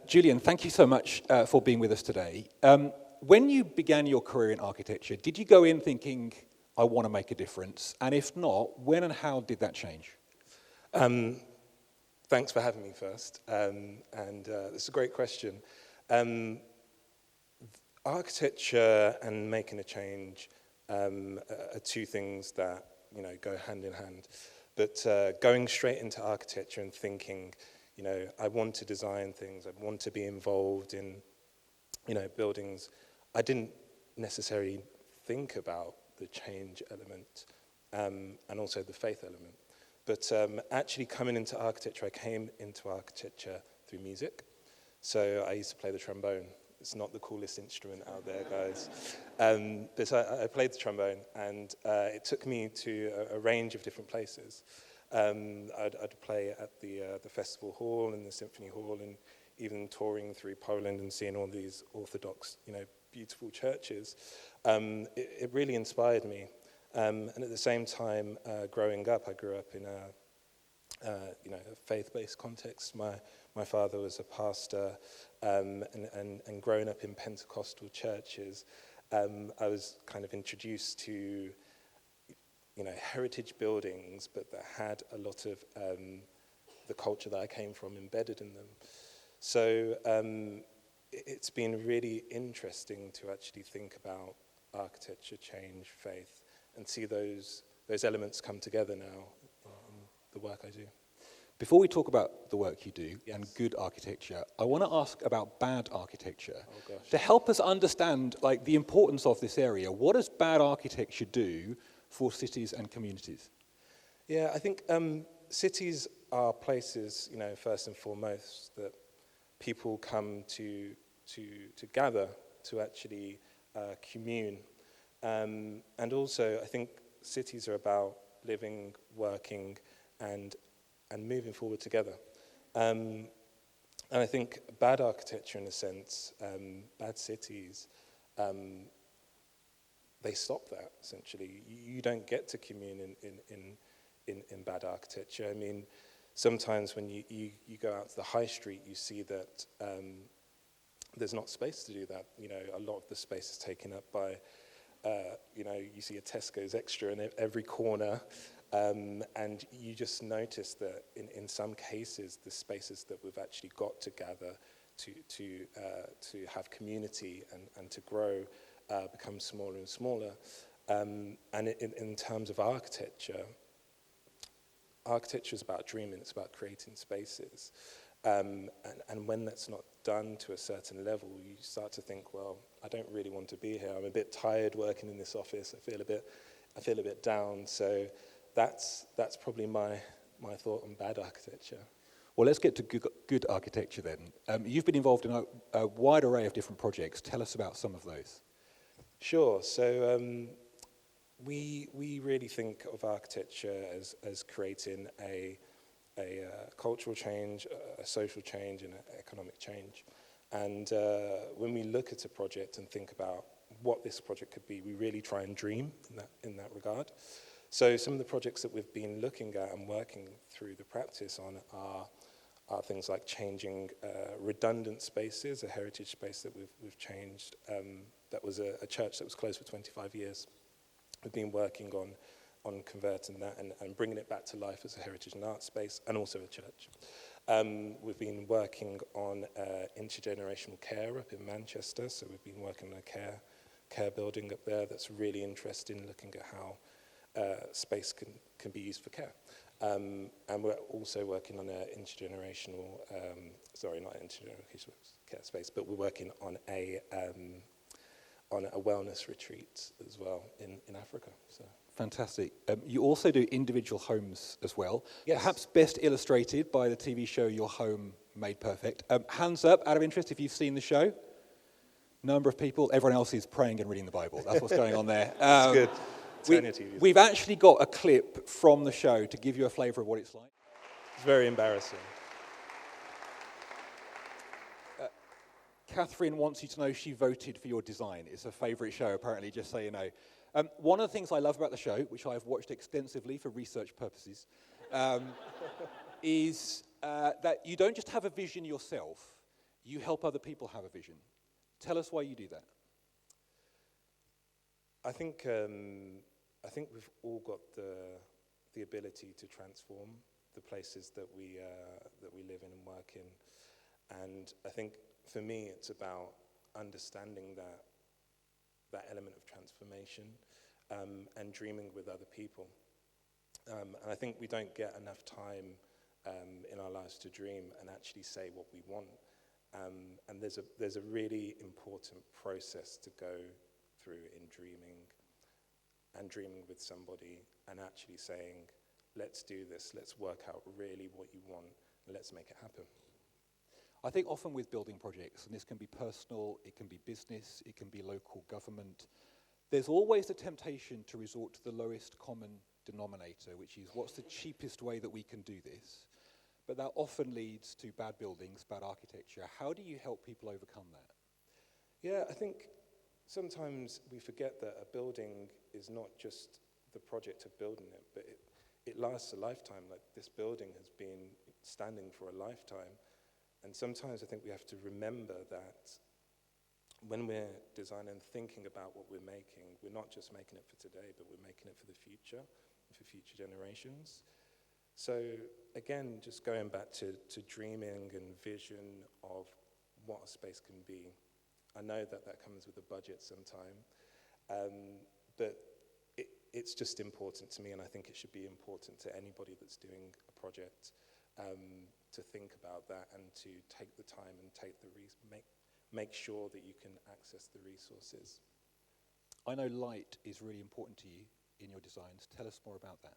Julian, thank you so much for being with us today. When you began your career in architecture, did you go in thinking, I want to make a difference? And if not, when and how did that change? Thanks for having me first. It's a great question. Architecture and making a change are two things that go hand in hand. But going straight into architecture and thinking, I want to design things, I want to be involved in, buildings. I didn't necessarily think about the change element and also the faith element. But actually coming into architecture, I came into architecture through music. So I used to play the trombone. It's not the coolest instrument out there, guys. But I played the trombone, and it took me to a range of different places. I'd play at the festival hall and the symphony hall, and even touring through Poland and seeing all these Orthodox, beautiful churches. It really inspired me. And at the same time, growing up, I grew up in a faith-based context. My father was a pastor, and growing up in Pentecostal churches, I was kind of introduced to heritage buildings, but that had a lot of the culture that I came from embedded in them. So it's been really interesting to actually think about architecture, change, faith, and see those elements come together now in the work I do. Before we talk about the work you do Yes. and good architecture, I want to ask about bad architecture. Oh, gosh. To help us understand the importance of this area, what does bad architecture do for cities and communities? Yeah, I think cities are places, first and foremost, that people come to gather, to actually commune. And also, I think cities are about living, working, and moving forward together. And I think bad architecture, in a sense, bad cities, they stop that, essentially. You don't get to commune in bad architecture. I mean, sometimes when you go out to the high street, you see that there's not space to do that. A lot of the space is taken up by, you see a Tesco's Extra in every corner, and you just notice that in some cases, the spaces that we've actually got to gather to have community and to grow become smaller and smaller. And in terms of architecture is about dreaming, it's about creating spaces. And when that's not done to a certain level, you start to think, well, I don't really want to be here. I'm a bit tired working in this office. I feel a bit down. So that's probably my thought on bad architecture. Well, let's get to good architecture then. You've been involved in a wide array of different projects. Tell us about some of those. Sure. So we really think of architecture as creating a cultural change, a social change, and an economic change. And when we look at a project and think about what this project could be, we really try and dream in that regard. So some of the projects that we've been looking at and working through the practice on are things like changing redundant spaces, a heritage space that we've changed. That was a church that was closed for 25 years. We've been working on converting that and bringing it back to life as a heritage and art space, and also a church. We've been working on intergenerational care up in Manchester, so we've been working on a care building up there that's really interesting, looking at how space can be used for care. And we're also working on an intergenerational, not intergenerational care space, but we're working on a wellness retreat as well in Africa. So. Fantastic. You also do individual homes as well. Yes. Perhaps best illustrated by the TV show Your Home Made Perfect. Hands up, out of interest, if you've seen the show. Number of people. Everyone else is praying and reading the Bible. That's what's going on there. That's good. We've actually got a clip from the show to give you a flavour of what it's like. It's very embarrassing. Catherine wants you to know she voted for your design. It's her favourite show, apparently, just so you know. One of the things I love about the show, which I've watched extensively for research purposes, is that you don't just have a vision yourself. You help other people have a vision. Tell us why you do that. I think we've all got the ability to transform the places that we live in and work in, and I think for me it's about understanding that element of transformation and dreaming with other people. And I think we don't get enough time in our lives to dream and actually say what we want. And there's a really important process to go through in dreaming with somebody and actually saying, let's do this, let's work out really what you want, and let's make it happen. I think often with building projects, and this can be personal, it can be business, it can be local government, there's always the temptation to resort to the lowest common denominator, which is what's the cheapest way that we can do this? But that often leads to bad buildings, bad architecture. How do you help people overcome that? Yeah, I think sometimes we forget that a building is not just the project of building it, but it lasts a lifetime. Like, this building has been standing for a lifetime. And sometimes I think we have to remember that when we're designing and thinking about what we're making, we're not just making it for today, but we're making it for the future, for future generations. So again, just going back to dreaming and vision of what a space can be. I know that comes with a budget sometime, but it's just important to me, and I think it should be important to anybody that's doing a project, to think about that and to take the time and make sure that you can access the resources. I know light is really important to you in your designs. Tell us more about that.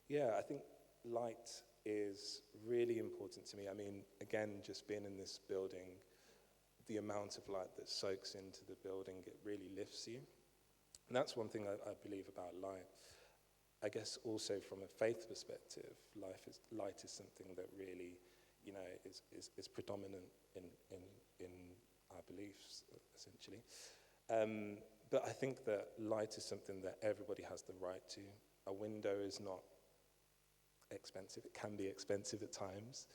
Yeah, I think light is really important to me. I mean, again, just being in this building, the amount of light that soaks into the building, it really lifts you. And that's one thing I believe about light. I guess also from a faith perspective, light is something that really, is predominant in our beliefs, essentially. But I think that light is something that everybody has the right to. A window is not expensive. It can be expensive at times.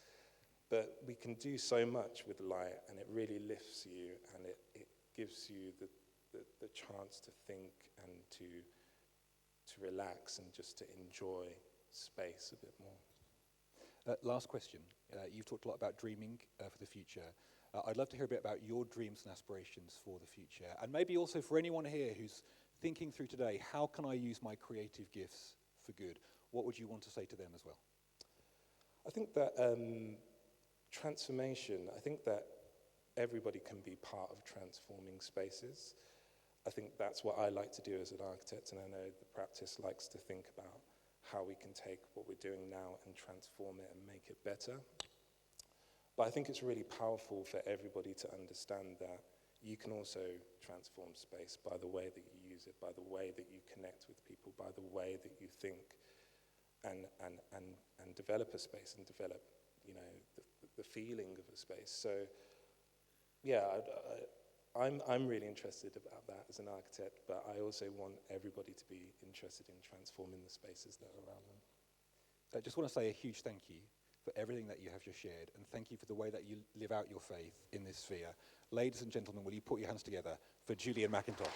But we can do so much with light, and it really lifts you, and it gives you the chance to think and to relax and just to enjoy space a bit more. Last question. You've talked a lot about dreaming for the future. I'd love to hear a bit about your dreams and aspirations for the future, and maybe also for anyone here who's thinking through today, how can I use my creative gifts for good? What would you want to say to them as well? I think that transformation, I think that everybody can be part of transforming spaces. I think that's what I like to do as an architect, and I know the practice likes to think about how we can take what we're doing now and transform it and make it better. But I think it's really powerful for everybody to understand that you can also transform space by the way that you use it, by the way that you connect with people, by the way that you think and develop a space and develop, the feeling of a space. So, yeah, I'm really interested about that as an architect, but I also want everybody to be interested in transforming the spaces that are around them. I just want to say a huge thank you for everything that you have just shared, and thank you for the way that you live out your faith in this sphere. Ladies and gentlemen, will you put your hands together for Julian McIntosh?